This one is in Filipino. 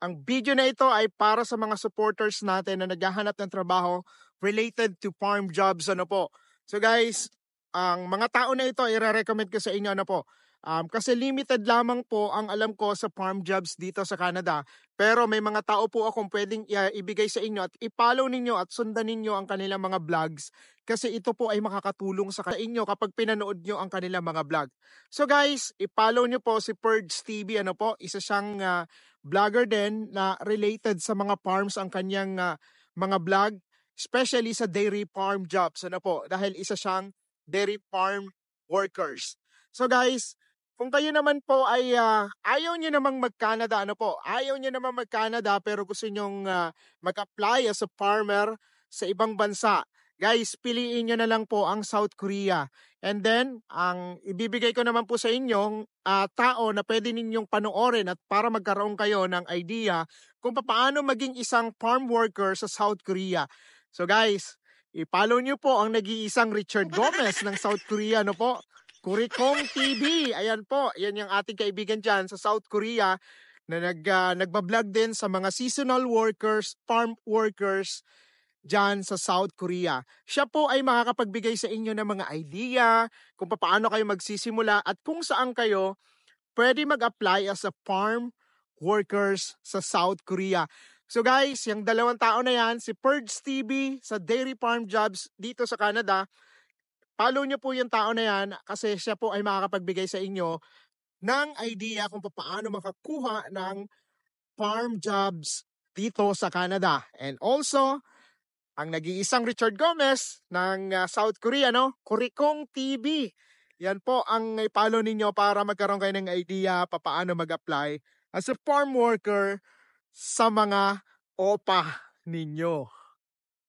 Ang video na ito ay para sa mga supporters natin na naghahanap ng trabaho related to farm jobs. Ano po? So guys, ang mga tao na ito ay i-recommend ko sa inyo. Ano po? Kasi limited lamang po ang alam ko sa farm jobs dito sa Canada. Pero may mga tao po akong pwedeng ibigay sa inyo at i-follow ninyo at sundan ninyo ang kanilang mga vlogs. Kasi ito po ay makakatulong sa inyo kapag pinanood nyo ang kanilang mga vlog. So guys, i-follow nyo po si Purge TV. Ano po? Isa siyang vlogger din na related sa mga farms ang kanyang mga vlog, especially sa dairy farm jobs. Ano po? Dahil isa siyang dairy farm workers. So guys, kung kayo naman po ay ayaw nyo namang mag-Canada, ano po? Ayaw nyo namang mag-Canada pero gusto nyong mag-apply as a farmer sa ibang bansa. Guys, piliin nyo na lang po ang South Korea. And then, ang ibibigay ko naman po sa inyong tao na pwede ninyong panoorin at para magkaroon kayo ng idea kung paano maging isang farm worker sa South Korea. So guys, i-follow nyo po ang nag-iisang Richard Gomez ng South Korea, no po? Kurikong TV, ayan po, yan yung ating kaibigan dyan sa South Korea na nagbablog din sa mga seasonal workers, farm workers dyan sa South Korea. Siya po ay makakapagbigay sa inyo ng mga idea kung paano kayo magsisimula at kung saan kayo pwede mag-apply as a farm workers sa South Korea. So guys, yung dalawang tao na yan, si Purge TV sa dairy farm jobs dito sa Canada, follow nyo po yung tao na yan kasi siya po ay makakapagbigay sa inyo ng idea kung paano makakuha ng farm jobs dito sa Canada. And also, ang nag-iisang Richard Gomez ng South Korea, no? Kurikong TV. Yan po ang i-follow ninyo para magkaroon kayo ng idea paano mag-apply as a farm worker sa mga OPA ninyo.